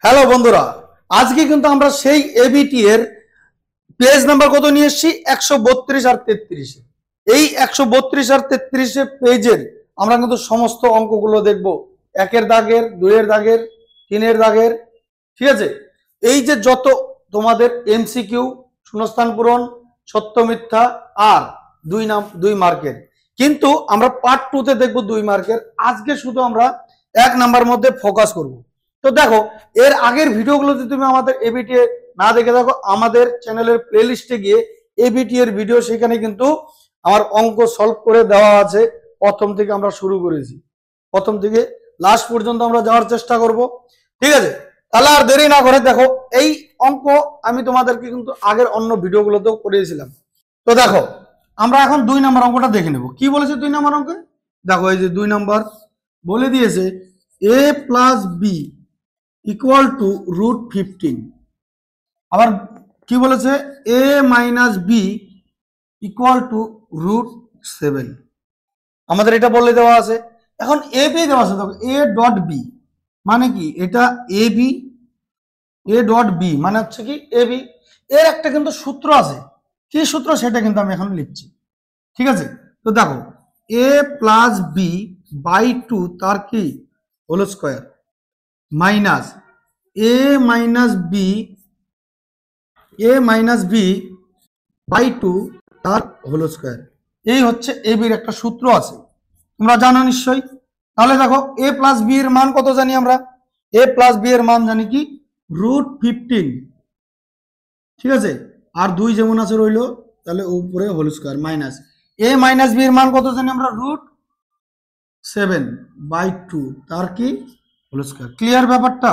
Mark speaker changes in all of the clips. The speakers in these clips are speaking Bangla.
Speaker 1: হ্যালো বন্ধুরা, আজকে কিন্তু আমরা সেই এবিটি এর পেজ নাম্বার কত নিয়ে এসেছি 132 আর 33। এই 132 আর 33 পেজের আমরা কিন্তু সমস্ত অঙ্কগুলো দেখব। একের দাগের, দুইয়ের দাগের, তিনের দাগের, ঠিক আছে। এই যে যত তোমাদের এমসিকিউ, শূন্যস্থান পূরণ, সত্য মিথ্যা আর দুই মার্কের, কিন্তু আমরা পার্ট 2 তে দেখব 2 মার্কের। আজকে শুধু আমরা 1 নাম্বার মধ্যে ফোকাস করব। তো দেখো, এর আগের ভিডিওগুলো যদি তুমি আমাদের এবিটি না দেখে থাকো, আমাদের চ্যানেলের প্লেলিস্টে গিয়ে এবিটি এর ভিডিও, সেখানে কিন্তু আমার অঙ্ক সলভ করে দেওয়া আছে। প্রথম থেকে আমরা শুরু করেছি, প্রথম থেকে লাস্ট পর্যন্ত আমরা যাওয়ার চেষ্টা করব, ঠিক আছে। তাহলে আর দেরি না করে দেখো, এই অঙ্ক আমি তোমাদেরকে কিন্তু আগের অন্য ভিডিওগুলোতেও করিয়েছিলাম। তো দেখো, আমরা এখন 2 নম্বর অঙ্কটা দেখে নেব। কি বলেছে 2 নম্বর অঙ্কে? দেখো, এই যে 2 নম্বর বলে দিয়েছে a plus B equal to √15। আবার কি বলেছে? a minus B equal to √7। আমাদের এটা বলে দেওয়া আছে। এখন এ বি দেওয়া আছে, দেখো এ ডট বি মানে কি, এটা A B, A dot B মানে হচ্ছে কি এ বি। এর একটা কিন্তু সূত্র আছে। কি সূত্র সেটা কিন্তু আমি এখন লিখছি, ঠিক আছে। তো দেখো, এ প্লাস বি বাই 2 তার কি whole square minus A minus B, A minus B by 2 তার হোল স্কোয়ার। এই হচ্ছে এ বির একটা সূত্র আছে, তোমরা জানো নিশ্চয়ই। তাহলে দেখো, এ প্লাস বি এর মান কত জানি আমরা? এ প্লাস বি এর মান জানি কি √15, ঠিক আছে। আর 2 যেমন আছে রইলো, তাহলে উপরে whole square minus A minus B এর মান কত জানি আমরা? √7/2 তার কি হোল স্কোয়ার। ক্লিয়ার ব্যাপারটা?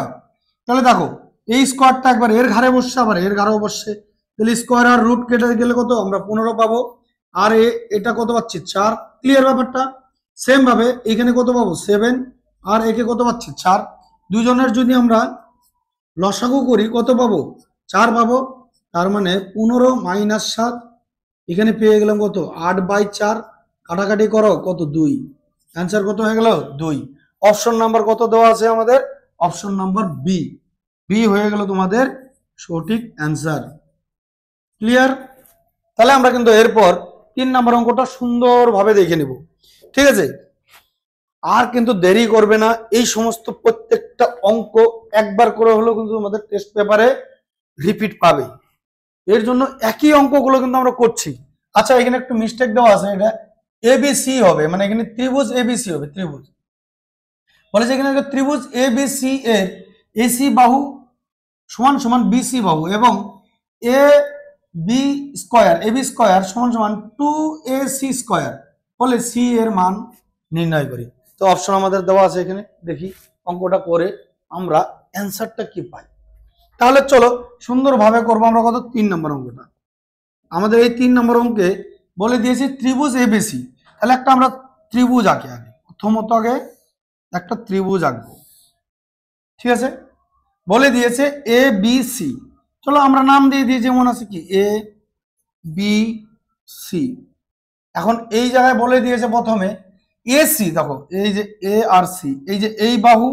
Speaker 1: তাহলে দেখো, এই স্কোয়ারটা একবার এর ঘাড়ে বসছে, আবার এর ঘাড়েও বসছে। তাহলে স্কোয়ার আর রুট কেটে গেলে কত? আমরা 15 পাবো। আর এটা কত পাচ্ছি? 4। ক্লিয়ার ব্যাপারটা? সেম ভাবে এখানে কত পাবো? 7। আর একে কত পাচ্ছি? 4। দুজনের যদি আমরা লসাগু করি কত পাবো? 4 পাবো। তার মানে 15 মাইনাস 7, এখানে পেয়ে গেলাম কত? 8/4। কাটাকাটি করো, কত? 2। অ্যান্সার কত হয়ে গেল? 2। অপশন নাম্বার কত দেওয়া আছে আমাদের? Option number B. বি হয়ে গেল তোমাদের সঠিক অ্যান্সার। ক্লিয়ার? তাহলে আমরা কিন্তু এরপর 3 নম্বর অঙ্কটা সুন্দরভাবে দেখে নেব, ঠিক আছে। আর কিন্তু দেরি করবে না, এই সমস্ত প্রত্যেকটা অঙ্ক একবার করে হলেও কিন্তু তোমাদের টেস্ট পেপারে রিপিট পাবে। এর জন্য একই অঙ্কগুলো কিন্তু আমরা করছি। আচ্ছা, এখানে একটু মিস্টেক দেওয়া আছে, এটা এবিসি হবে, মানে এখানে ত্রিভুজ এবিসি হবে। ত্রিভুজ বলেছে এখানে ত্রিভুজ এবিসি এর এসি বাহু সমান সমান বিসি বাহু এবং A B square, AB square সমান সমান 2ac স্কোয়ার হলে সি এর মান নির্ণয় করি। তো অপশন আমাদের দেওয়া আছে এখানে, দেখি অঙ্কটা করে আমরা অ্যান্সারটা কি পাই। তাহলে চলো সুন্দরভাবে করবো আমরা। কত? 3 নম্বর অঙ্কটা। আমাদের এই 3 নম্বর অঙ্কে বলে দিয়েছি ত্রিভুজ এবিসি। তাহলে একটা আমরা ত্রিভুজ আঁকি আগে, প্রথমত আগে একটা ত্রিভুজ আঁকবো, ঠিক আছে। বলে দিয়েছে এ বি সি। চলো আমরা নাম দিয়ে দিই, যেমন আছে কি এ বি সি। এখন এই জায়গায় বলে দিয়েছে প্রথমে এ সি, দেখো এই যে এ আর সি, এই যে এই বাহু,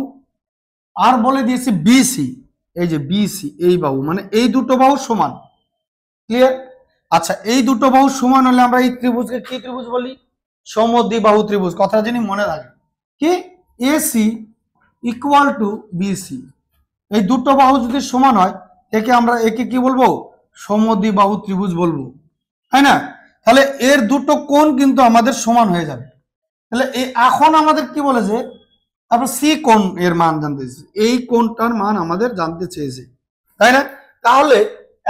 Speaker 1: আর বলে দিয়েছে বিসি, এই যে বিসি এই বাহু, মানে এই দুটো বাহু সমান। ক্লিয়ার? আচ্ছা, এই দুটো বাহু সমান হলে আমরা এই ত্রিভুজকে কি ত্রিভুজ বলি? সমদ্বিবাহু ত্রিভুজ। কথা যিনি মনে রাখে কি, এসি ইকুয়াল টু বিসি। এই দুটো বাহু যদি সমান হয়, একে কি বলবো? সমদ্বিবাহু ত্রিভুজ বলবো, তাই না? তাহলে এর দুটো কোণ কিন্তু আমাদের সমান হয়ে যাবে। তাহলে এখন আমাদের কি বলেছে? তারপর সি কোণ এর মান জানতে চেয়েছে, এই কোণটার মান আমাদের জানতে চেয়েছে, তাই না? তাহলে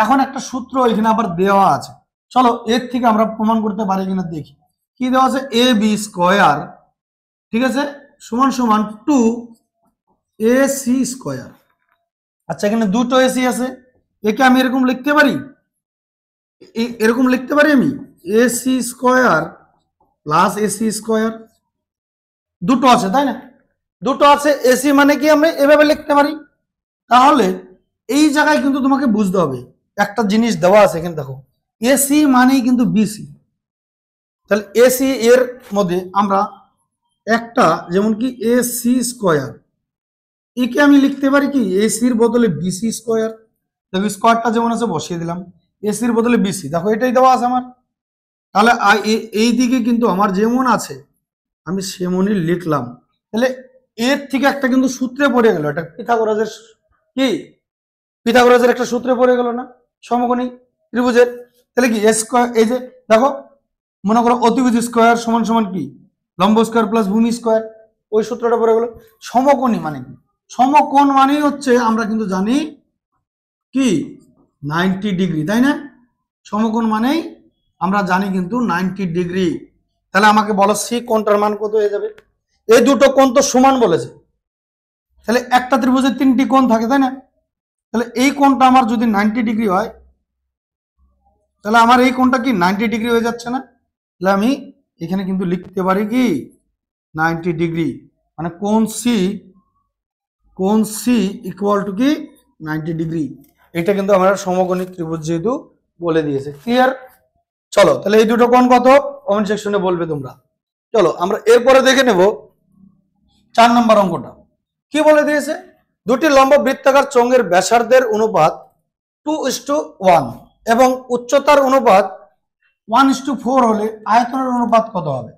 Speaker 1: এখন একটা সূত্র এখানে আবার দেওয়া আছে। চলো এর থেকে আমরা প্রমাণ করতে পারি কিনা দেখি। কি দেওয়া আছে? এ বি স্কোয়ার, ঠিক আছে, সমান সমান 2ac স্কোয়ার। আচ্ছা, এখানে দুটো এসি আছে, একে আমি এরকম লিখতে পারি, এরকম লিখতে পারি আমি, AC square plus AC square. দুটো আছে, তাই না? দুটো আছে, এসি মানে কি আমি এভাবে লিখতে পারি। তাহলে এই জায়গায় কিন্তু তোমাকে বুঝতে হবে একটা জিনিস দেওয়া আছে এখানে, দেখো এসি মানেই কিন্তু বিসি। তাহলে এসি এর মধ্যে আমরা একটা, যেমন কি এসি স্কোয়ার, একে আমি লিখতে পারি কি এসির বদলে বিসি স্কোয়ার। দেখো স্কোয়ারটা যেমন আছে বসিয়ে দিলাম, এসির বদলে বিসি, দেখো এটাই দেওয়া আছে আমার। তাহলে এই দিকে কিন্তু আমার যেমন আছে আমি সেমনই লিখলাম। তাহলে এর থেকে একটা কিন্তু সূত্রে পড়ে গেল, এটা পিথাগোরাসের কি পিথাগোরাসের একটা সূত্রে পড়ে গেল না, সমকোণী ত্রিভুজের। তাহলে কি এ স্কোয়ার, এই যে দেখো মনে করো অতিভুজ স্কোয়ার সমান সমান কি লম্ব স্কোয়ার প্লাস ভূমি স্কোয়ার, ওই সূত্রটা পড়ে গেল। সমকোণী মানে কি, সমকোণ মানেই হচ্ছে আমরা কিন্তু জানি কি 90 ডিগ্রি, তাই না? সমকোণ মানেই আমরা জানি কিন্তু 90 ডিগ্রি। তাহলে আমাকে বলো সি কোণটার মান কত হয়ে যাবে? এই দুটো কোণ তো সমান বলেছে, তাহলে একটা ত্রিভুজের 3টি কোণ থাকে, তাই না? তাহলে এই কোণটা আমার যদি 90 ডিগ্রি হয়, তাহলে আমার এই কোণটা কি 90 ডিগ্রি হয়ে যাচ্ছে না? তাহলে আমি এখানে কিন্তু লিখতে পারি কি 90 ডিগ্রি, মানে কোণ সি ইকুয়াল টু কি 90 ডিগ্রি। এটা কিন্তু আমরা সমকোণী ত্রিভুজ যেহেতু বলে দিয়েছে। ক্লিয়ার? চলো তাহলে এই দুটো কোণ কত কমেন্ট সেকশনে বলবে তোমরা। চলো আমরা এরপরে দেখে নেব 4 নম্বর অঙ্কটা। কি বলে দিয়েছে? দুটি লম্ব বৃত্তাকার চোঙের ব্যাসার্ধের অনুপাত 2:1 এবং উচ্চতার অনুপাত 1:4 হলে আয়তনের অনুপাত কত হবে?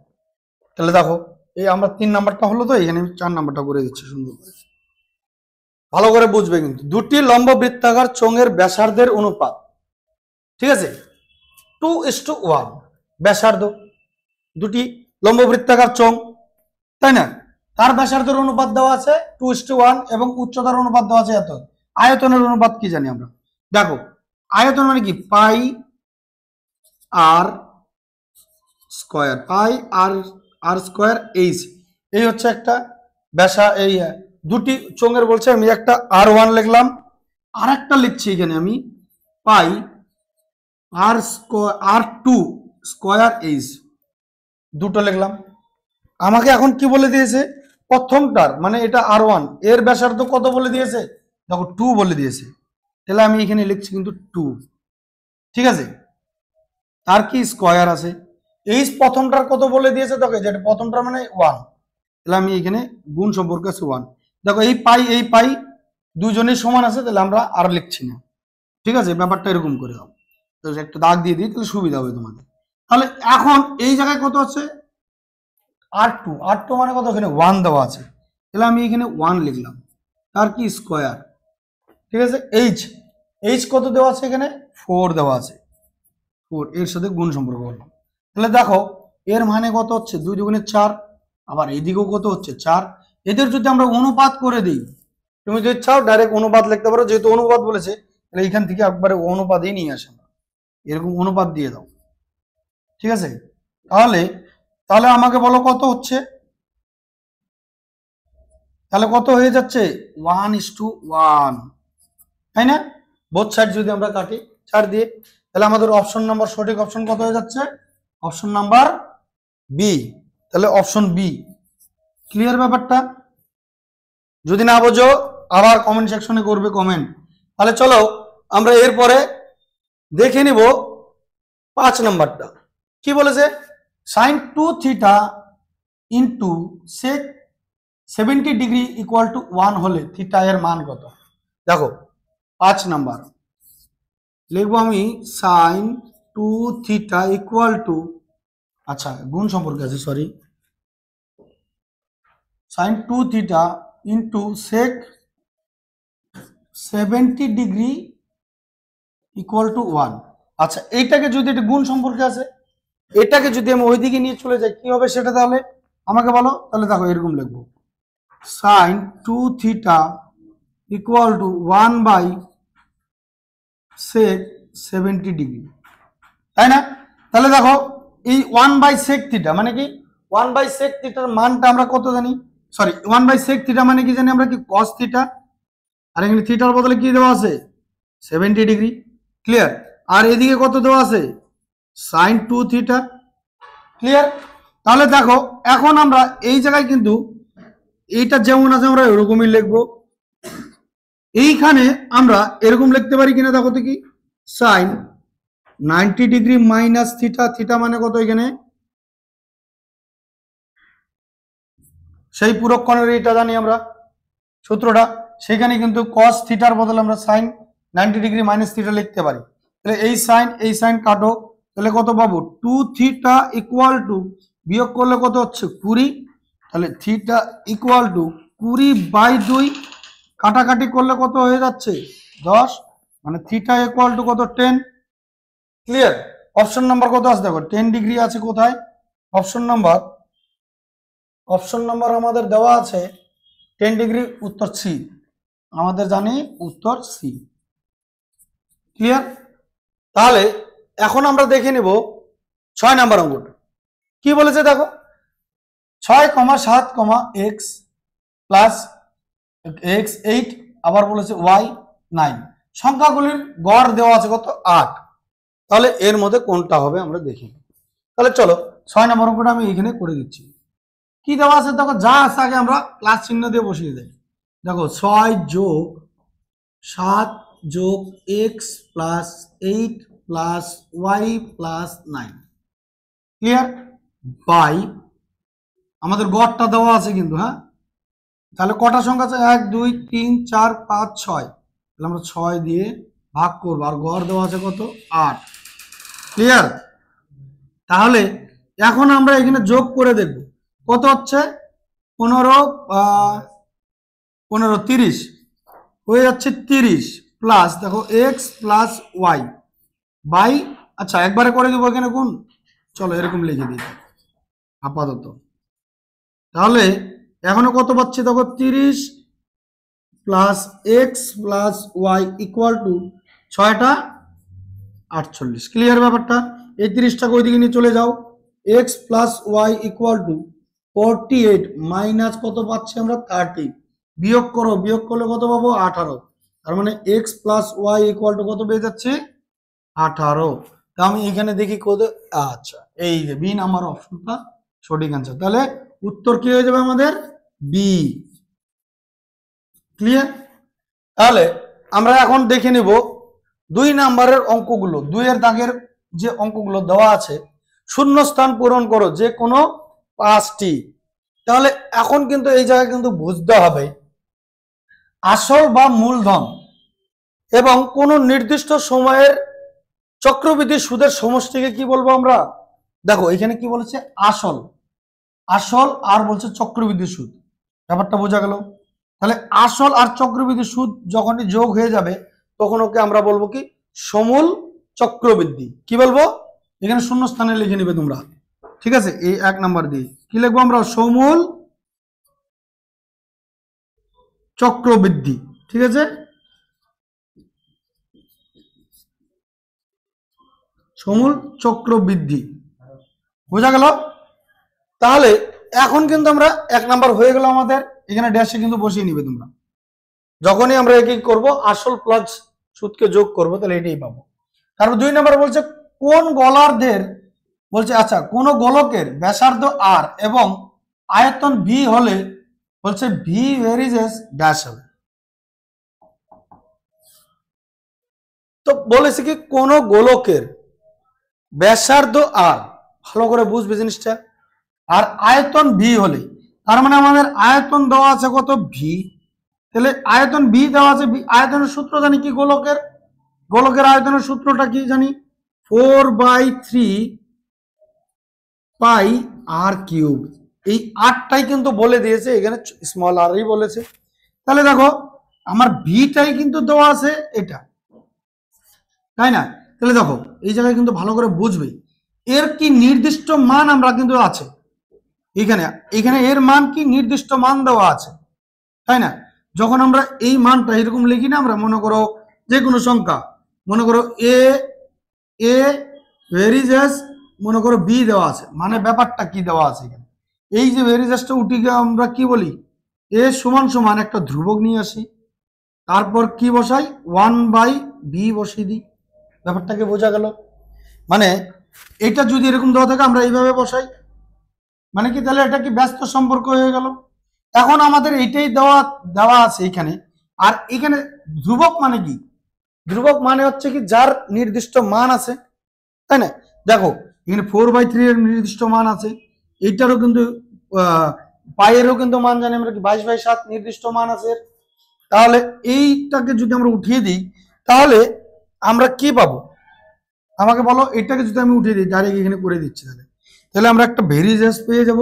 Speaker 1: তাহলে দেখো এই আমরা 3 নাম্বারটা হলো, তো এখানে 4 নাম্বারটা করে দিচ্ছি সুন্দর করে, ভালো করে বুঝবে কিন্তু। দুটি লম্ব বৃত্তাকার চোঙের ব্যাসার্ধের অনুপাত, ঠিক আছে, 2:1 ব্যাসার্ধ, দুটি লম্ব বৃত্তাকার চোঙ, তাই না? তার ব্যাসার্ধের অনুপাত দেওয়া আছে 2:1 এবং উচ্চতার অনুপাত দেওয়া আছে এত। আয়তনের অনুপাত কি জানি আমরা? দেখো আয়তন মানে কি পাই আর স্কয়ার, পাই আর স্কয়ার এইচ। এই হচ্ছে একটা ব্যাসা, এই দুটি চোঙের বলছে, আমি একটা R1 লিখলাম, আর একটা লিখছি এখানে আমি পাই R2 স্কয়ার এইচ, দুটো লিখলাম। আমাকে এখন কি বলে দিয়েছে? প্রথমটার মানে এটা R1 এর ব্যাসার্ধ কত বলে দিয়েছে? দেখো 2 বলে দিয়েছে, তাহলে আমি এখানে লিখছি কিন্তু 2, ঠিক আছে? তার কি স্কয়ার আছে, এই প্রথমটার কত বলে দিয়েছে? দেখো যেটা প্রথমটার মানে 1, তাহলে আমি এখানে গুণ সম্পর্ক আছে 1। দেখো এই পাই দুজনেই সমান আছে, তাহলে আমরা আর লিখছি না, ঠিক আছে? ব্যাপারটা এরকম করে দাও, তো একটা দাগ দিয়ে দিই তাহলে সুবিধা হবে তোমাদের। তাহলে এখন এই জায়গায় কত আছে? R2 মানে কত? এখানে 1 দেওয়া আছে, তাহলে আমি এখানে 1 লিখলাম। তার কি স্কয়ার, ঠিক আছে? এইচ কত দেওয়া আছে? এখানে 4 দেওয়া আছে, 4 এর সাথে গুণ সম্পর্ক করলাম। তাহলে দেখো এর মানে কত হচ্ছে? 2 দুগুণে 4, আবার এদিকেও কত হচ্ছে? 4। এদের যদি আমরা অনুপাত করে দিই, তুমি যদি চাও ডাইরেক্ট অনুপাত লিখতে পারো, যেহেতু অনুপাত বলেছে তাহলে এখান থেকে একবারে অনুপাতই নিয়ে আসে, এরকম অনুপাত দিয়ে দাও, ঠিক আছে? তাহলে তাহলে আমাকে বলো কত হচ্ছে? তাহলে কত হয়ে যাচ্ছে? 1:1, তাই না? বোথ সাইড যদি আমরা কাটি 4 দিয়ে, তাহলে আমাদের অপশন নাম্বার, সঠিক অপশন কত হয়ে যাচ্ছে? Option number B. তাহলে অপশন বি। ক্লিয়ার ব্যাপারটা? যদি না বোঝো আবার কমেন্ট সেকশনে করবে কমেন্ট। তাহলে চলো আমরা এরপরে দেখে নিব 5 নাম্বারটা। কি বলেছে? sin 2 theta into sec 70 degree equal to 1 হলে থিটা এর মান কত? দেখো 5 নাম্বার লিখবো আমি sin 2 থিটা ইকুয়াল টু, আচ্ছা গুণ সম্পর্কে আছে, sorry, sin 2 theta into sec 70 degree equal to 1। আচ্ছা এইটাকে যদি এটা গুণ সম্পর্কে আছে, এটাকে যদি আমি ওইদিকে নিয়ে চলে যাই কি হবে সেটা? তাহলে আমাকে বলো। তাহলে দেখো এরকম লিখবো sin 2 theta equal to 1 by sec 70 degree, তাই না? তাহলে দেখো এই 1 বাই sec থিটা মানে কি? 1 বাই sec থিটার মানটা আমরা কত জানি? সরি 1 বাই sec থিটা মানে কি জানি আমরা? কি cos থিটা, আর এখানে থিটার বদলে কি দেওয়া আছে? 70 ডিগ্রি। ক্লিয়ার? আর এদিকে কত দেওয়া আছে? sin 2 theta. ক্লিয়ার? তাহলে দেখো এখন আমরা এই জায়গায় কিন্তু এইটা যেমন আছে আমরা এরকমই লিখবো, এইখানে আমরা এরকম লিখতে পারি কিনা দেখো তো কি? sin 90 degree minus theta, theta মানে কত? এখানে সেই পুরো কোণের এইটা জানি আমরা, সূত্রটা, সেখানে কিন্তু cos থিটার বদলে আমরা sin 90 ডিগ্রি মাইনাস থিটা লিখতে পারি। তাহলে এই সাইন কাটো, তাহলে কত পাবো 2 থিটা ইকুয়াল টু, বিয়োগ করলে কত হচ্ছে 20, তাহলে থিটা ইকুয়াল টু 20/2, কাটাকাটি করলে কত হয়ে যাচ্ছে 10, মানে থিটা ইকুয়াল টু কত 10। ক্লিয়ার? অপশন নাম্বার কত আছে দেখো, 10 ডিগ্রি আছে কোথায়, অপশন নাম্বার আমাদের দেওয়া আছে 10 ডিগ্রি, উত্তর সি, আমাদের জানি উত্তর সি। ক্লিয়ার? তাহলে এখন আমরা দেখে নেব 6 নাম্বার অঙ্কটা কি বলেছে দেখো, 6,7, x প্লাস x8, আবার বলেছে y9, সংখ্যাগুলির গড় দেওয়া আছে কত 8, তাহলে এর মধ্যে কোনটা হবে আমরা দেখি। তাহলে চলো 6 নম্বর অঙ্কটা আমি এখানে করে দিচ্ছি। কি দেওয়া আছে দেখো, যা আছে আগে আমরা প্লাস চিহ্ন দিয়ে বসিয়ে দেই। দেখো 6 যোগ 7 যোগ x plus 8 plus y plus 9, clear, by আমাদের গড়টা দেওয়া আছে কিন্তু, হ্যাঁ, তাহলে কটা সংখ্যা আছে 1 2 3 4 5 6, তাহলে আমরা 6 দিয়ে ভাগ করবো, আর গড় দেওয়া আছে কত 8। ক্লিয়ার? তাহলে এখন আমরা এখানে যোগ করে দেখব কত হচ্ছে, 15 30 হয়ে যাচ্ছে 30, প্লাস দেখো এক্স প্লাস ওয়াই বাই, আচ্ছা একবারে করে দেবো এখানে কোন, চলো এরকম লিখে দিই আপাতত। তাহলে এখনো কত পাচ্ছি দেখো 30 plus x plus Y equal to 6টা 48। ক্লিয়ার ব্যাপারটা? এই 30টাকে ওইদিকে নিয়ে চলে যাও, X plus Y equal to 48 minus কত পাচ্ছি আমরা 30, বিয়োগ করো, বিয়োগ করলে কত পাবো 18, তার মানে X plus Y equal to কত পেয়ে যাচ্ছে 18। তা আমি এখানে দেখি কত, আচ্ছা এই যে বি নাম্বার অপশনটা সঠিক আনসার, তাহলে উত্তর কি হয়ে যাবে আমাদের বি। ক্লিয়ার? তাহলে আমরা এখন দেখে নেব 2 নাম্বারের অঙ্কগুলো, 2 এর দাগের যে অঙ্কগুলো দেওয়া আছে, শূন্যস্থান পূরণ করো যে কোনো 5টি। তাহলে এখন কিন্তু এই জায়গায় কিন্তু বুঝতে হবে আসল বা মূলধন এবং কোন নির্দিষ্ট সময়ের চক্রবৃদ্ধি সুদের সমষ্টিকে কি বলবো আমরা, দেখো এখানে কি বলেছে আসল, আর বলছে চক্রবৃদ্ধি সুদ, ব্যাপারটা বোঝা গেল? তাহলে আসল আর চক্রবৃদ্ধি সুদ যখনই যোগ হয়ে যাবে তখন ওকে আমরা বলবো কি সমূল চক্রবৃদ্ধি। কি বলবো, এখানে শূন্য স্থানে লিখে নিবে তোমরা, ঠিক আছে? এই 1 নাম্বার দিয়ে কি লিখবো আমরা, সমূল চক্রবৃদ্ধি, ঠিক আছে, সমূল চক্রবৃদ্ধি, বোঝা গেল? তাহলে এখন কিন্তু আমরা 1 নাম্বার হয়ে গেল আমাদের, এখানে ড্যাশে কিন্তু বসিয়ে নিবে তোমরা, যখনই আমরা কি করব আসল প্লাস সুদকে যোগ করব তাহলে এটাই পাবো। তারপর 2 নাম্বার বলছে কোন গোলার্ধের, বলছে আচ্ছা কোন গোলকের ব্যাসার্ধ আর এবং আয়তন ভি হলে বলছে ভি ভেরিজেস ড্যাশ হবে। তো বলেছে কি কোন গোলকের ব্যাসার্ধ আর, ভালো করে বুঝবে জিনিসটা, আর আয়তন ভি হলে, তার মানে আমাদের আয়তন দেওয়া আছে কত ভি, তাহলে আয়তন ভি দেওয়া আছে, আয়তনের সূত্র জানি কি, গোলকের আয়তনের সূত্রটা কি জানি 4/3 পাই আর কিউব, এই 8টাই কিন্তু বলে দিয়েছে, এখানে স্মল আরই বলেছে। তাহলে দেখো আমার ভিটাই কিন্তু দেওয়া আছে এটা, তাই না? তাহলে দেখো এই জায়গায় কিন্তু ভালো করে বুঝবে এর কি নির্দিষ্ট মান আমরা কিন্তু আছে, এখানে এর মান কি নির্দিষ্ট মান দেওয়া আছে, তাই না? যখন আমরা এই মানটা এরকম লিখি না, আমরা মনে করো যে কোনো সংখ্যা, মনে করো এ ভেরিজেস, মনে করো বি দেওয়া আছে, মানে ব্যাপারটা কি দেওয়া আছে এখানে, এই যে ভেরিজেসটা উঠিকে আমরা কি বলি, এ সমান সমান একটা ধ্রুবক নিয়ে আসি, তারপর কি বসাই 1/b বসিয়ে দিই, ব্যাপারটাকে বোঝা গেল? মানে এটা যদি এরকম দেওয়া থাকে আমরা এইভাবে বসাই, মানে কি তাহলে এটা কি ব্যস্ত সম্পর্ক হয়ে গেল। এখন আমাদের এইটাই দেওয়া আছে এখানে, আর এখানে ধ্রুবক মানে কি, ধ্রুবক মানে হচ্ছে কি যার নির্দিষ্ট মান আছে, তাই না? দেখো এখানে 4/3 এর নির্দিষ্ট মান আছে, এইটারও কিন্তু পাইয়েরও কিন্তু মান জানি আমরা কি 22/7 নির্দিষ্ট মান আছে, তাহলে এইটাকে যদি আমরা উঠিয়ে দিই তাহলে আমরা কি পাবো আমাকে বলো। এটাকে যদি আমি উঠিয়ে দিই, ডাইরেক্ট এখানে করে দিচ্ছি, তাহলে তাহলে আমরা একটা ভেরিজেস পেয়ে যাব,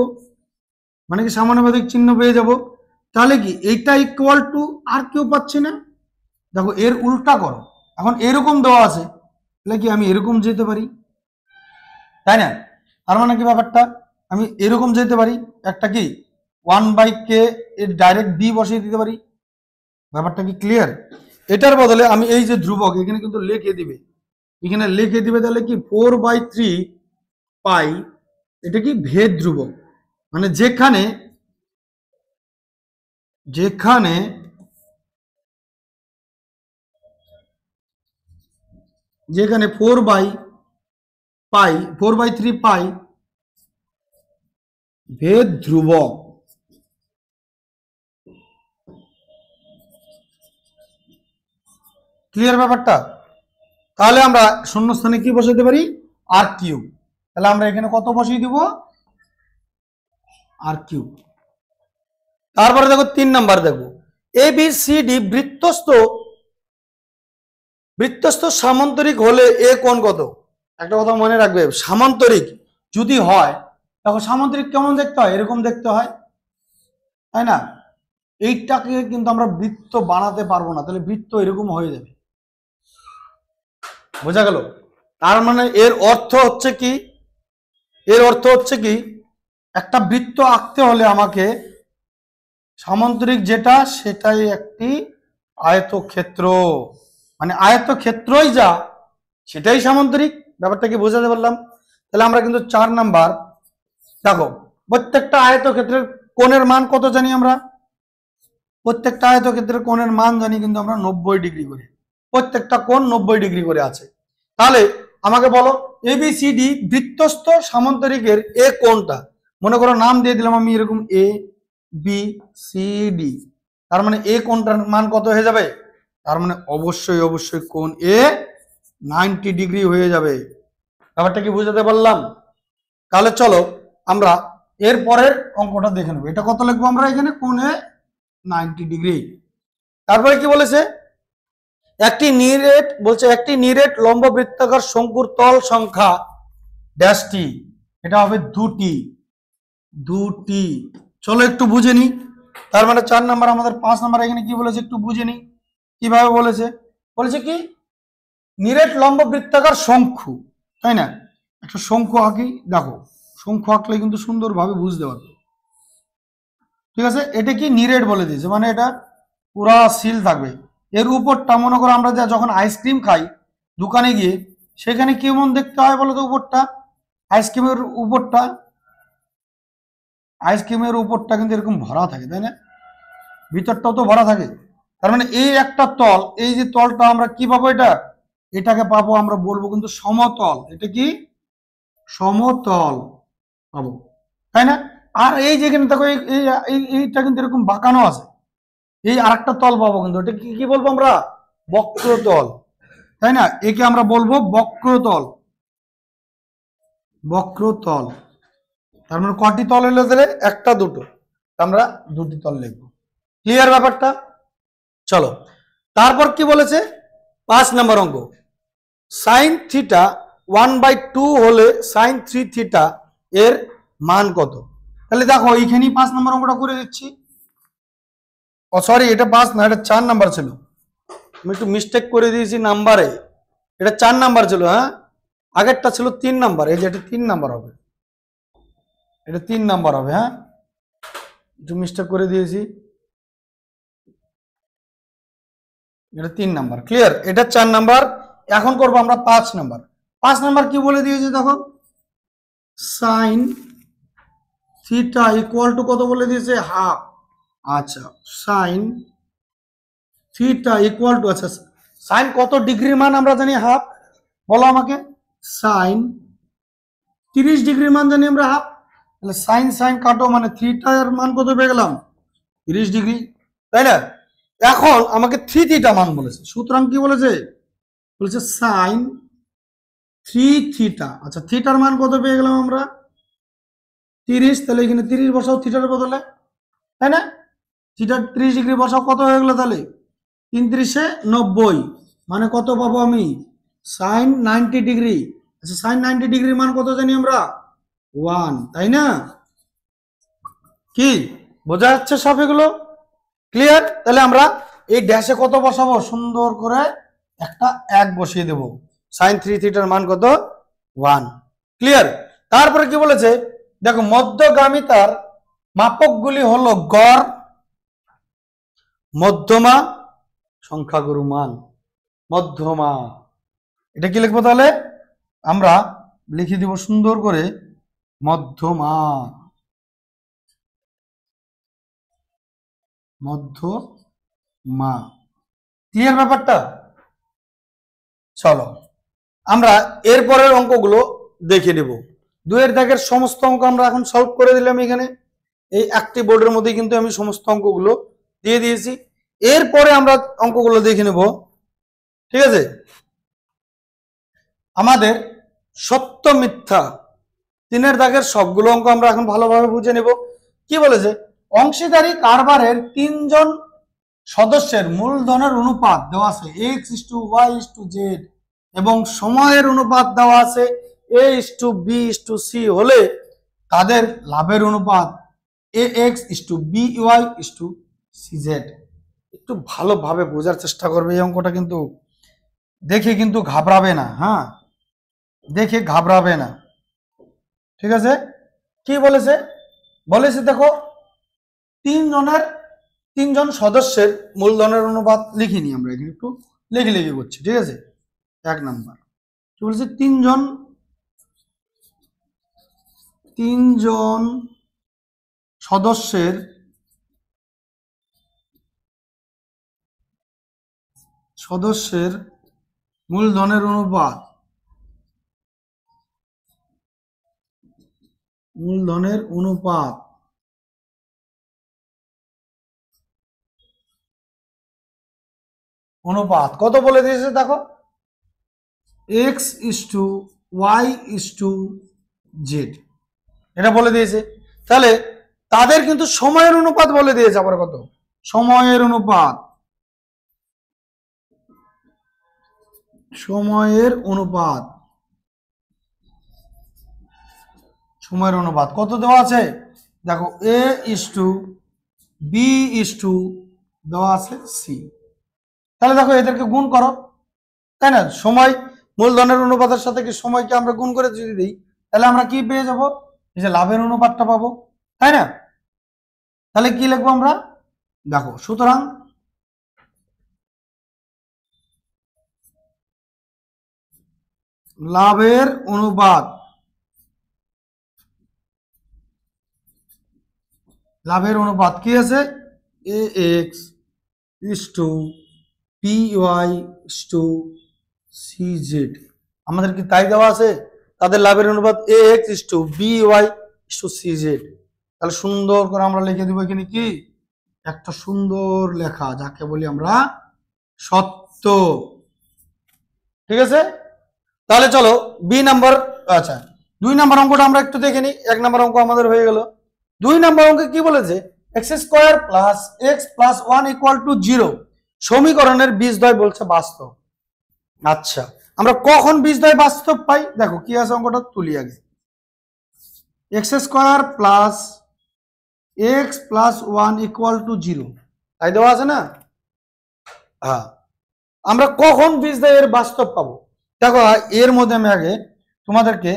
Speaker 1: মানে কি সমানুপাতিক চিহ্ন পেয়ে যাব। তাহলে কি এইটা ইকুয়াল টু আর কেউ পাচ্ছি না, দেখো এর উল্টা করো। এখন এরকম দেওয়া আছে, তাহলে কি আমি এরকম যেতে পারি, তাই না? তার মানে কি ব্যাপারটা, আমি এরকম যেতে পারি, একটা কি 1/k এর ডাইরেক্ট বি বসিয়ে দিতে পারি। ব্যাপারটা কি ক্লিয়ার? এটার বদলে আমি এই যে ধ্রুবক এখানে কিন্তু লিখে দিবে, এখানে লিখে দিবে, তাহলে কি 4/3 পাই, এটা কি ভেদ ধ্রুবক, মানে যেখানে যেখানে যেখানে 4/3 পাই ভেদ ধ্রুবক। ক্লিয়ার ব্যাপারটা? তাহলে আমরা শূন্যস্থানে কি বসাতে পারি, আর কিউব। তাহলে আমরা এখানে কত বসিয়ে দিব, আর কিউব। তারপরে দেখো 3 নাম্বার, দেখো এ বি সি ডি বৃত্তস্থ সামান্তরিক হলে এ কোণ কত। একটা কথা মনে রাখবে, সামান্তরিক যদি হয় তখন সামান্তরিক কেমন দেখতে হয়, এরকম দেখতে হয়, তাই না? এইটাকে কিন্তু আমরা বৃত্ত বানাতে পারবো না, তাহলে বৃত্ত এরকম হয়ে যাবে, বোঝা গেল? তার মানে এর অর্থ হচ্ছে কি, এর অর্থ হচ্ছে কি, একটা বৃত্ত আঁকতে হলে আমাকে সামান্তরিক যেটা সেটাই একটি আয়তক্ষেত্র, মানে আয়তক্ষেত্রই যা সেটাই সামান্তরিক। ব্যাপারটা কি বোঝাতে পারলাম? তাহলে আমরা কিন্তু 4 নাম্বার, দেখো প্রত্যেকটা আয়তক্ষেত্রের কোণের মান কত জানি আমরা, প্রত্যেকটা আয়তক্ষেত্রের কোণের মান জানি কিন্তু আমরা 90 ডিগ্রি করে, প্রত্যেকটা কোণ 90 ডিগ্রি করে আছে। তাহলে আমাকে বলো এবিসিডি বৃত্তস্থ সামান্তরিকের এ কোণটা, মনে করো নাম দিয়ে দিলাম আমি এরকম এ বি সি ডি, তার মানে এ কোণটার মান কত হয়ে যাবে, তার মানে অবশ্যই অবশ্যই কোণ এ 90 ডিগ্রি হয়ে যাবে। ব্যাপারটা কি বুঝাতে পারলাম? তাহলে চলো আমরা এর পরের অঙ্কটা দেখে নেবো। এটা কত লিখবো আমরা এখানে, কোণ এ 90 ডিগ্রি। তারপরে কি বলেছে, একটি নিরেট লম্ব বৃত্তাকার শঙ্কুর তল সংখ্যা ড্যাশটি, এটা হবে দুটি। চলো একটু বুঝে নি। তার মানে 4 নাম্বার, আমাদের 5 নাম্বার এখানে কি বলেছে একটু বুঝে নি কিভাবে বলেছে। বলেছে কি নিরেট লম্ব বৃত্তাকার শঙ্কু, তাই না? একটা শঙ্কু আঁকি, দেখো শঙ্কু আঁকলে কিন্তু সুন্দরভাবে বুঝতে পারবে, ঠিক আছে? এটা কি নিরেট বলে দিয়েছে, মানে এটা পুরা সিল থাকবে। এর উপরটা মনে করো আমরা যখন আইসক্রিম খাই দোকানে গিয়ে, সেখানে কেমন দেখতে হয় বলো তো উপরটা, আইসক্রিমের উপরটা, আইসক্রিমের উপরটা কিন্তু এরকম ভরা থাকে, তাই না? ভিতরটাও তো ভরা থাকে। তার মানে এই একটা তল, এই যে তলটা আমরা কি পাবো, এটাকে পাবো আমরা বলবো কিন্তু সমতল। এটা কি সমতল পাবো, তাই না? আর এই যেখানে দেখো এইটা কিন্তু এরকম বাঁকানো আছে, এই আরেকটা তল পাবো কিন্তু, এটা কি বলবো আমরা, বক্রতল, তাই না? একে আমরা বলবো বক্রতল। তার মানে কটি তল হলো তাহলে, একটা দুটো, আমরা দুটি তল লিখবো। ক্লিয়ার ব্যাপারটা? চলো তারপর কি বলেছে, 5 নম্বর অঙ্ক, সাইন থিটা 1/2 হলে সাইন 3 থিটা এর মান কত। তাহলে দেখো এইখানেই 5 নম্বর অঙ্কটা করে দিচ্ছি। ও সরি, এটা 5 না, এটা 4 নাম্বার ছিল, আমি একটু মিস্টেক করে দিয়েছি নাম্বারে, এটা 4 নাম্বার ছিল, হ্যাঁ আগেরটা ছিল 3 নাম্বার, এই যে এটা 3 নাম্বার হবে, এটা 3 নাম্বার হবে, হ্যাঁ একটু মিস্টেক করে দিয়েছি, এটা 3 নাম্বার। ক্লিয়ার? এটা 4 নাম্বার। এখন করবো আমরা 5 নাম্বার। 5 নাম্বার কি বলে দিয়েছে দেখো, সাইন থিটা ইকুয়াল টু কত বলে দিয়েছে, হাফ। আচ্ছা সাইন থিটা ইকুয়াল টু, আচ্ছা সাইন কত ডিগ্রির মান আমরা জানি হাফ, বলো আমাকে। সাইন 30 ডিগ্রির মান জানি আমরা হাফ, তাহলে সাইন সাইন কাটো, মানে থিটার মান কত পেয়ে গেলাম, 30 ডিগ্রি, তাই না? এখন আমাকে 3 থিটা মান বলেছে, সুতরাং কি বলেছে, বলেছে সাইন 3 থিটা। আচ্ছা থিটার মান কত পেয়ে গেলাম আমরা, 30, তাহলে এখানে 30 বসাও থিটার বদলে, তাই না? থিটা 30 ডিগ্রি বসাও, কত হয়ে গেল তাহলে ৩৯ মানে কত পাবো আমি? Sine 90 degree. আচ্ছা, সাইন 90 ডিগ্রি মান কত জানি আমরা? 1, তাই না? কি বোঝা যাচ্ছে সব এগুলো? ক্লিয়ার? তাহলে আমরা এই ড্যাশে কত বসাবো? সুন্দর করে একটা 1 বসিয়ে দেব। সাইন 3θ মান কত? 1। ক্লিয়ার? তারপরে কি বলেছে দেখো, মধ্যগামিতার মাপকগুলি হলো গড়, মধ্যমা, সংখ্যাগুরু মান। মধ্যমা, এটা কি লিখবো তাহলে? আমরা লিখে দিব সুন্দর করে মধ্যমা। মধ্যমা। ক্লিয়ার ব্যাপারটা? চলো আমরা এরপরের অঙ্কগুলো দেখে নেব। 2 দাগের সমস্ত অঙ্ক আমরা এখন সলভ করে দিলাম। এখানে এই একটি বোর্ডের মধ্যে কিন্তু আমি সমস্ত অঙ্কগুলো দিয়ে দিয়েছি। এরপরে আমরা অঙ্কগুলো দেখে নেব। ঠিক আছে? আমাদের সত্য মিথ্যা 3 দাগের সবগুলো অঙ্ক আমরা এখন ভালোভাবে বুঝে নেব। কি বলেছে? অংশীদারি কারবারের 3 জন সদস্যের মূলধনের অনুপাত দেওয়া আছে x:y:z এবং সময়ের অনুপাত দেওয়া আছে a:b:c হলে তাদের লাভের অনুপাত ax:by:cz। একটু ভালোভাবে বোঝার চেষ্টা করবে। এই অঙ্কটা কিন্তু দেখে কিন্তু ঘাবড়াবে না। হ্যাঁ, দেখে ঘাবড়াবে না। ঠিক আছে? কি বলেছে? বলেছে দেখো, 3 জন সদস্যের মূলধনের অনুপাত লিখিনি আমরা এখানে, একটু লেখি করছি। ঠিক আছে? 1 নাম্বার কি বলেছে? 3 জন সদস্যের মূলধনের অনুপাত কত বলে দিয়েছে দেখো, x:y:z এটা বলে দিয়েছে। তাহলে তাদের কিন্তু সময়ের অনুপাত বলে দিয়েছে। আবার কত? সময়ের অনুপাত কত দেওয়া আছে দেখো, a:b: দেওয়া আছে c। তাহলে দেখো এদেরকে গুণ করো, তাই না? সময় মূলধনের অনুপাতের সাথে কি সময়কে আমরা গুণ করে যদি দিই, তাহলে আমরা কি পেয়ে যাব? এই যে লাভের অনুপাতটা পাবো, তাই না? তাহলে কি লিখবো আমরা দেখো, সুতরাং লাভের অনুপাত কি আছে? ax:by:cz। আমাদের কি তাই দেওয়া আছে? তাদের লাভের অনুপাত ax:by:cz। তাহলে সুন্দর করে আমরা লিখে দিব এখানে কি একটা সুন্দর লেখা, যাকে বলি আমরা সত্য। ঠিক আছে? তাহলে চলো বি নাম্বার, আচ্ছা 2 নাম্বার অঙ্কটা আমরা একটু দেখে নিই। 1 নাম্বার অঙ্ক আমাদের হয়ে গেল। 2 নাম্বার অঙ্কে কি বলেছে? x² + x + 1 = 0 সমীকরণের বীজদ্বয় বলছে বাস্তব। আচ্ছা, আমরা কখন বীজদ্বয় বাস্তব পাই? দেখো কি আছে অঙ্কটা তুলি আগে। x² + x + 1 = 0 তাই দেওয়া আছে না? হ্যাঁ, আমরা কখন বীজদ্বয়ের বাস্তব পাবো? দেখো এর মধ্যে আমি আগে তোমাদেরকে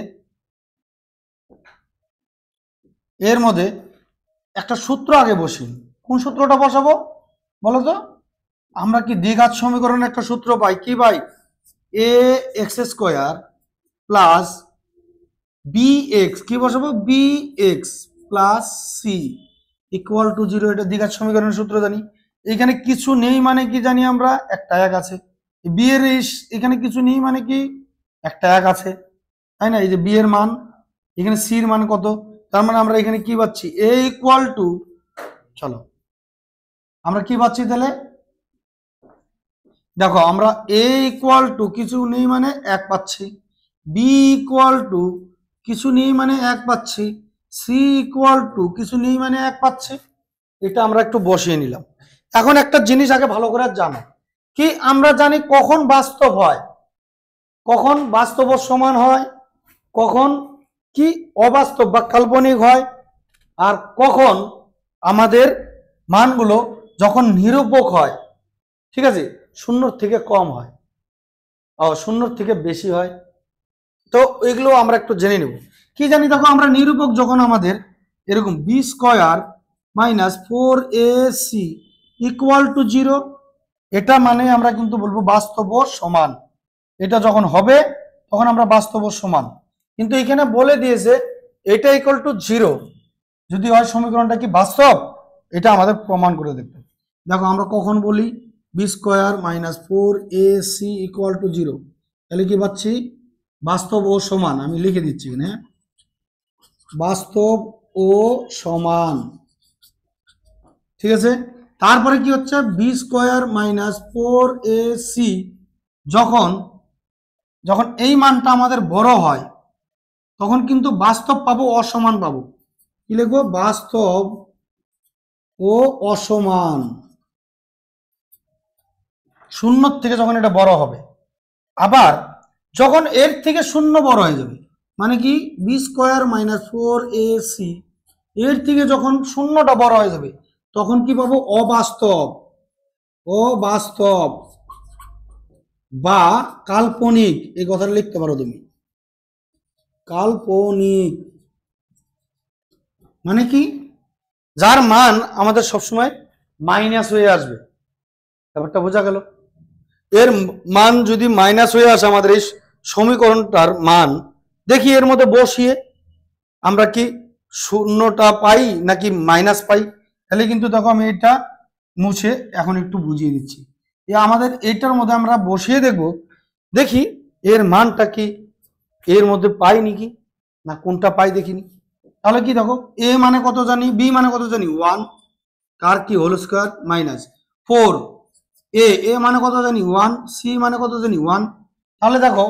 Speaker 1: একটা সূত্র আগে বসি। কোন সূত্রটা বসাবো বলো তো? আমরা কি দ্বিঘাত সমীকরণে একটা সূত্র পাই, কি পাই? ax² + bx, কি বসাবো? bx + c = 0। এটা দ্বিঘাত সমীকরণের সূত্র জানি। এখানে কিছু নেই মানে কি জানি আমরা? একটা 1 আছে। বি এর এখানে কিছু নেই মানে কি? একটা 1 আছে, তাই না? এই যে বি এর মান, এখানে সি এর মান কত? তার মানে আমরা এখানে কি পাচ্ছি? চলো আমরা কি পাচ্ছি তাহলে? দেখো আমরা কিছু নেই মানে 1 পাচ্ছি, বি কিছু নেই মানে 1 পাচ্ছি, সি কিছু নেই মানে 1 পাচ্ছি। এটা আমরা একটু বসিয়ে নিলাম। এখন একটা জিনিস আগে ভালো করে জানো, কি আমরা জানি কখন বাস্তব হয়, কখন বাস্তব ও সমান হয়, কখন কি অবাস্তব বা কাল্পনিক হয়, আর কখন আমাদের মানগুলো যখন নিরূপক হয়, ঠিক আছে, শূন্যর থেকে কম হয়, শূন্যর থেকে বেশি হয়। তো এগুলো আমরা একটু জেনে নেব। কি জানি, দেখো আমরা নিরূপক যখন আমাদের এরকম B square minus 4ac equal to 0, এটা মানে আমরা কিন্তু বলবো বাস্তব ও সমান। এটা যখন হবে তখন আমরা বাস্তব ও সমান। কিন্তু এখানে বলে দিয়েছে এটা ইকুয়াল টু 0 যদি হয় সমীকরণটা কি বাস্তব, এটা আমাদের প্রমাণ করে দেখতে। দেখো আমরা কখন বলি B square minus 4ac equal to 0, তাহলে কি পাচ্ছি বাস্তব ও সমান। আমি লিখে দিচ্ছি এখানে বাস্তব ও সমান, ঠিক আছে। তারপরে কি হচ্ছে বি স্কোয়ার মাইনাস 4ac যখন যখন এই মানটা আমাদের বড় হয় তখন কিন্তু বাস্তব পাবো অসমান পাবো। কি লিখবো, বাস্তব ও অসমান, শূন্যর থেকে যখন এটা বড় হবে। আবার যখন এর থেকে শূন্য বড় হয়ে যাবে, মানে কি বি স্কোয়ার মাইনাস 4ac এর থেকে যখন শূন্যটা বড় হয়ে যাবে তখন কি পাবো, অবাস্তব, অবাস্তব বা কাল্পনিক। এই কথাটা লিখতে পারো তুমি, কাল্পনিক মানে কি, যার মান আমাদের সবসময় মাইনাস হয়ে আসবে। ব্যাপারটা বোঝা গেল? এর মান যদি মাইনাস হয়ে আসে আমাদের এই সমীকরণটার মান, দেখি এর মধ্যে বসিয়ে আমরা কি শূন্যটা পাই নাকি মাইনাস পাই। তাহলে কিন্তু দেখো আমি এটা মুছে এখন একটু বুঝিয়ে দিচ্ছি। আমাদের এটার মধ্যে আমরা বসিয়ে দেখব, দেখি এর মানটা কি এর মধ্যে পাই নাকি না কোনটা পাই দেখিনি। তাহলে কি দেখো এ মানে কত জানি, বি মানে কত জানি 1, কার কি হোল স্কোয়ার মাইনাস 4, এ মানে কত জানি 1, সি মানে কত জানি 1। তাহলে দেখো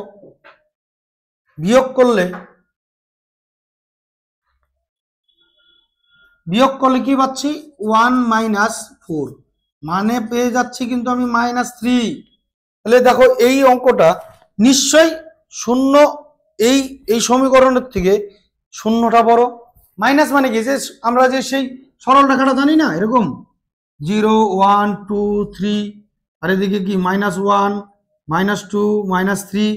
Speaker 1: বিয়োগ করলে কি পাচ্ছি 1 মাইনাস 4, মানে পেয়ে যাচ্ছি কিন্তু আমি -3। তাহলে দেখো এই অঙ্কটা নিশ্চয়ই শূন্য, এই এই সমীকরণের থেকে শূন্যটা বড়। মাইনাস মানে কি, যে আমরা যে সেই সরল রেখাটা জানি না, এরকম 0 1 2 3, আর এদিকে কি -1 -2 -3,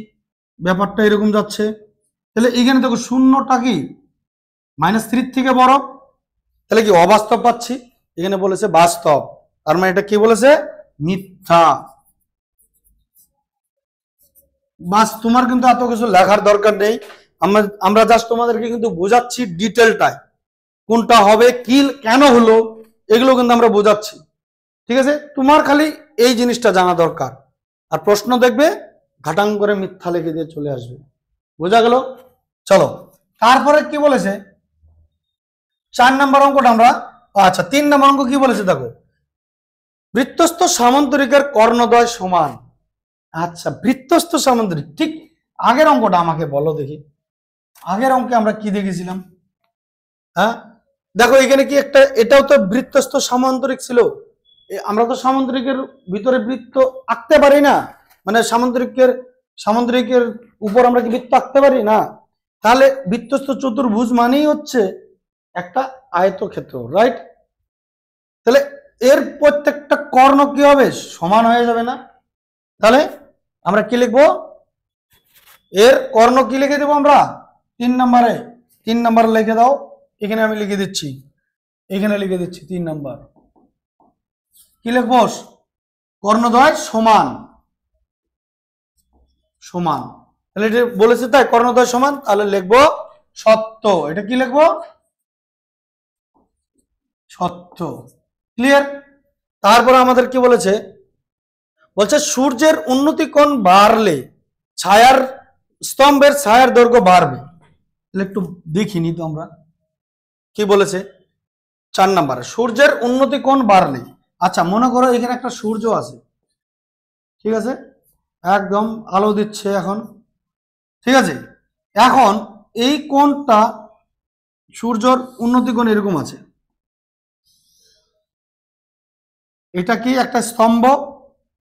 Speaker 1: ব্যাপারটা এরকম যাচ্ছে। তাহলে এখানে দেখো শূন্যটা কি -3 থেকে বড়, তাহলে কি অবাস্তব পাচ্ছি। এখানে বলেছে বাস্তব, তার মানে এটা কি বলেছে, মিথ্যা। বাস, তোমার কিন্তু এত কিছু লেখার দরকার নেই, আমরা জাস্ট তোমাদেরকে কিন্তু বোঝাচ্ছি ডিটেলটাই, কোনটা হবে কি কেন হলো এগুলো কিন্তু আমরা বোঝাচ্ছি, ঠিক আছে। তোমার খালি এই জিনিসটা জানা দরকার, আর প্রশ্ন দেখবে ঘাটাং করে মিথ্যা লিখে দিয়ে চলে আসবে। বোঝা গেল? চলো তারপরে কি বলেছে 4 নম্বর অঙ্কটা আমরা, আচ্ছা 3 নম্বর অঙ্ক কি বলেছে দেখো, বৃত্তস্থ সামান্তরিকের কর্ণদ্বয় সমান। আচ্ছা বৃত্তস্থ সামান্তরিক, ঠিক আগের অঙ্কটা আমাকে বলো দেখি, আগের অঙ্কে আমরা কি দেখেছিলাম? হ্যাঁ দেখো এখানে কি একটা, এটাও তো বৃত্তস্থ সামান্তরিক ছিল। আমরা তো সামান্তরিকের ভিতরে বৃত্ত আঁকতে পারি না, মানে সামান্তরিকের উপর আমরা কি বৃত্ত আঁকতে পারি না। তাহলে বৃত্তস্থ চতুর্ভুজ মানেই হচ্ছে একটা আয়তক্ষেত্র, রাইট? তাহলে এর প্রত্যেকটা কর্ণ কি হবে, সমান হয়ে যাবে না? তাহলে আমরা কি লিখবো, এর কর্ণ কি লিখে দেবো আমরা 3 নম্বরে লিখে দাও। এখানে আমি লিখে দিচ্ছি, এখানে লিখে দিচ্ছি 3 নম্বর কি লিখবো, কর্ণদ্বয় সমান, সমান। তাহলে এটা বলেছে তাই কর্ণদ্বয় সমান, তাহলে লিখবো সত্য। এটা কি লিখবো, সত্য। ক্লিয়ার? তারপরে আমাদের কি বলেছে, বলছে সূর্যের উন্নতি কোণ বাড়লে ছায়ার স্তম্ভের ছায়ার দৈর্ঘ্য বাড়বে। তাহলে একটু দেখিনি তো আমরা কি বলেছে 4 নম্বরে, সূর্যের উন্নতি কোণ বাড়লে। আচ্ছা মনে করো এখানে একটা সূর্য আছে, ঠিক আছে, একদম আলো দিচ্ছে এখন, ঠিক আছে। এখন এই কোণটা সূর্যর উন্নতি কোণ এরকম আছে, এটা কি একটা স্তম্ভ,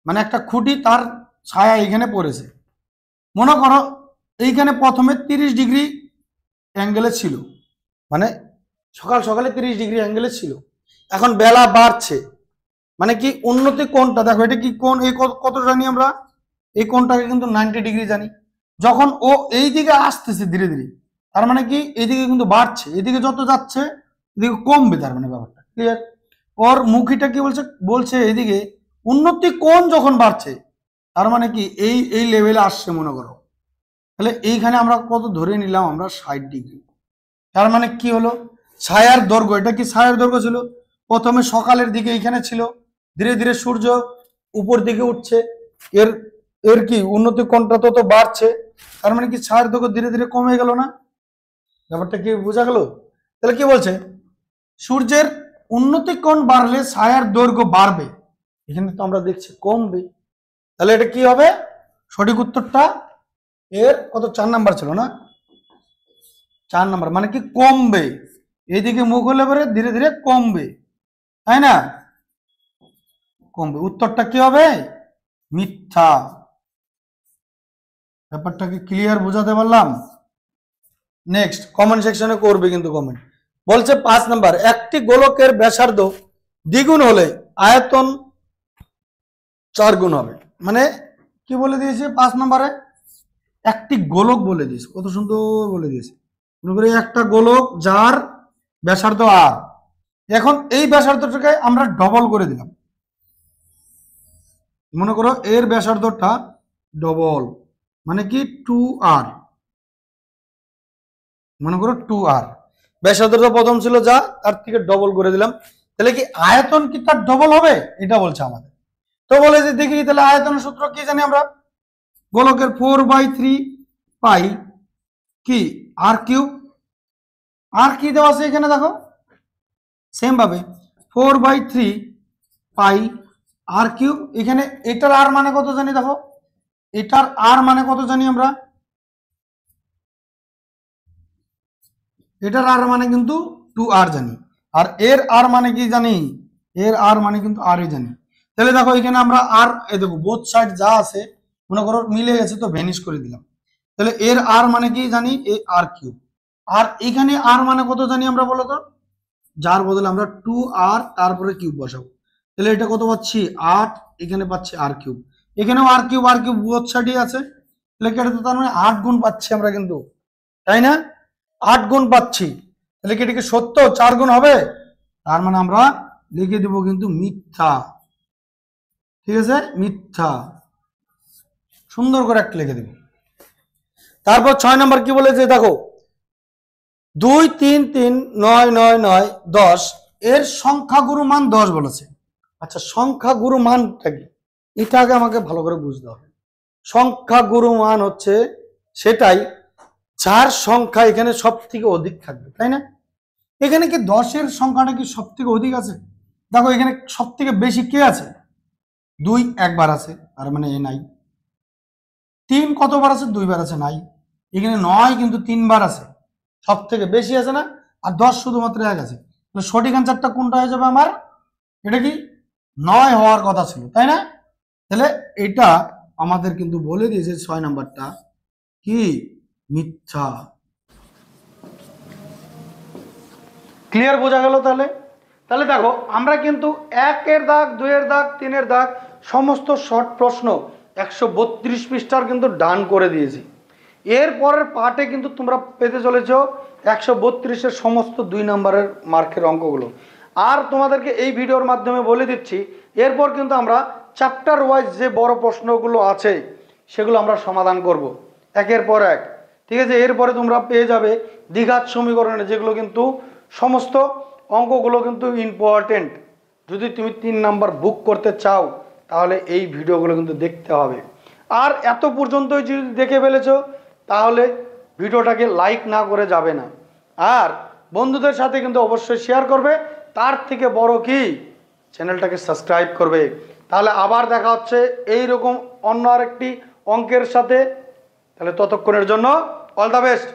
Speaker 1: মানে একটা খুঁটি তার ছায়া এইখানে পড়েছে। মনে করো এইখানে প্রথমে 30 ডিগ্রি অ্যাঙ্গেলে ছিল, মানে সকাল সকালে 30 ডিগ্রি অ্যাঙ্গেলে ছিল, এখন বেলা বাড়ছে, মানে কি উন্নতি কোণটা দেখো, এটা কি কোণ, এই কত জানি আমরা, এই কোণটাকে কিন্তু 90 ডিগ্রি জানি। যখন ও এই দিকে আসতেছে ধীরে ধীরে, তার মানে কি এইদিকে কিন্তু বাড়ছে, এদিকে যত যাচ্ছে এদিকে কমবে, তার মানে ব্যাপারটা ক্লিয়ার। ওর মুখিটা কি বলছে, বলছে এইদিকে উন্নতি কোণ যখন বাড়ছে, তার মানে কি এই এই লেভেলে আসছে মনে করো, তাহলে এইখানে আমরা কত ধরে নিলাম, আমরা 60 ডিগ্রি। তার মানে কি হলো, ছায়ার দৈর্ঘ্য, এটা কি ছায়ার দৈর্ঘ্য ছিল, প্রথমে সকালের দিকে এইখানে ছিল, ধীরে ধীরে সূর্য উপর দিকে উঠছে, এর এর কি উন্নতি কোণটা তত বাড়ছে, তার মানে কি ছায়ার দৈর্ঘ্য ধীরে ধীরে কমে গেল না, ব্যাপারটা কি বোঝা গেল? তাহলে কি বলছে, সূর্যের উন্নতি কোণ বাড়লে ছায়ার দৈর্ঘ্য বাড়বে, এখানে তো আমরা দেখছি কমবে, তাহলে এটা কি হবে, সঠিক উত্তরটা এর কত 4 নাম্বার ছিল না, 4 নাম্বার, মানে কি কমবে, এইদিকে মুখ হলে পরে ধীরে ধীরে কমবে, তাই না, কমবে, উত্তরটা কি হবে, মিথ্যা। ব্যাপারটাকে ক্লিয়ার বোঝাতে পারলাম? নেক্সট কমেন্ট সেকশনে করবে কিন্তু কমেন্ট। বলছে 5 নাম্বার, একটি গোলকের ব্যাসার্ধ দ্বিগুণ হলে আয়তন 4 গুণ হবে, মানে কি বলে দিয়েছে 5 নাম্বারে, একটি গোলক বলে দিয়েছে, কত সুন্দর বলে দিয়েছে, মনে করি একটা গোলক যার ব্যাসার্ধ আর, এখন এই ব্যাসার্ধটাকে আমরা ডবল করে দিলাম, মনে করো এর ব্যাসার্ধটা ডবল, মানে কি 2r, মনে করো 2r, ব্যাসার্ধটা প্রথম ছিল যা, তার থেকে ডবল করে দিলাম, তাহলে কি আয়তন কি তার ডবল হবে, এটা বলছে আমাদের। তো বলে যে দেখি তাহলে আয়তনের সূত্র কি জানি আমরা, গোলকের 4/3 পাই কি আর কিউব, আর কি দেওয়া আছে এখানে দেখো, সেম ভাবে 4/3 পাই আর কিউব, এখানে এটার আর মানে কত জানি দেখো, এটার আর মানে কত জানি আমরা, এটার আর মানে কিন্তু 2r জানি, আর এর আর মানে কি জানি, এর আর মানে কিন্তু আর জানি, তাহলে দেখো এখানে আমরা আর এই দেখো বোথ সাইড যা আছে মনে করো মিলে গেছে, তো ভ্যানিশ করে দিলাম, তাহলে এর আর মানে কি জানি, এ আর কিউব, আর এখানে আর মানে কত জানি আমরা বলো তো, যার বদলে আমরা 2r তারপরে কিউব বসাবো, তাহলে এটা কত পাচ্ছি 8, এখানে পাচ্ছি আর কিউব, এখানেও আর কিউব বোথ সাইডে আছে, তাহলে এটা তো তার মানে 8 গুণ পাচ্ছি আমরা কিন্তু, তাই না, 8 গুণ পাচ্ছি, তাহলে কি এটা কি সত্য 4 গুণ হবে, তার মানে আমরা লিখে দিব কিন্তু মিথ্যা, ঠিক আছে, মিথ্যা, সুন্দর করে একটা লিখে দিব। তারপর 6 নাম্বার কি বলেছে দেখো, 2 3 3 9 9 9 10 এর সংখ্যাগুরু মান 10 বলেছে। আচ্ছা সংখ্যাগুরু মানটা কি, এটা আগে আমাকে ভালো করে বুঝতে হবে। সংখ্যাগুরু মান হচ্ছে সেটাই যার সংখ্যা এখানে সব থেকে অধিক থাকবে, তাই না, এখানে কি 10-এর সংখ্যাটা কি সব থেকে অধিক আছে, দেখো এখানে সব থেকে বেশি কে আছে, 2 একবার আছে, তার মানে এ নাই, 3 কতবার আছে, 2 বার আছে, নাই, এখানে 9 কিন্তু 3 বার আছে, সব থেকে বেশি আছে না, আর 10 শুধুমাত্র এক আছে, তাহলে সঠিক অ্যান্সারটা কোনটা হয়ে যাবে আমার, এটা কি 9 হওয়ার কথা ছিল, তাই না, তাহলে এটা আমাদের কিন্তু বলে দিয়েছে 6 নাম্বারটা কি মিথ্যা। ক্লিয়ার বোঝা গেল? তাহলে তাহলে দেখো আমরা কিন্তু 1-এর দাগ, 2-এর দাগ, 3-এর দাগ সমস্ত শর্ট প্রশ্ন 132 পৃষ্ঠার কিন্তু ডান করে দিয়েছি। এর পরের পার্টে কিন্তু তোমরা পেতে চলেছ 132-এর সমস্ত 2 নম্বরের মার্কের অঙ্কগুলো। আর তোমাদেরকে এই ভিডিওর মাধ্যমে বলে দিচ্ছি এরপর কিন্তু আমরা চ্যাপ্টার ওয়াইজ যে বড় প্রশ্নগুলো আছে সেগুলো আমরা সমাধান করব একের পর এক, ঠিক আছে। এরপরে তোমরা পেয়ে যাবে দ্বিঘাত সমীকরণে, যেগুলো কিন্তু সমস্ত অঙ্কগুলো কিন্তু ইম্পর্টেন্ট। যদি তুমি 3 নাম্বার বুক করতে চাও তাহলে এই ভিডিওগুলো কিন্তু দেখতে হবে। আর এত পর্যন্তই যদি দেখে ফেলেছো তাহলে ভিডিওটাকে লাইক না করে যাবে না, আর বন্ধুদের সাথে কিন্তু অবশ্যই শেয়ার করবে, তার থেকে বড় কি চ্যানেলটাকে সাবস্ক্রাইব করবে। তাহলে আবার দেখা হচ্ছে এই রকম অন্য আরেকটি অঙ্কের সাথে, তাহলে ততক্ষণের জন্য অল দ্য বেস্ট।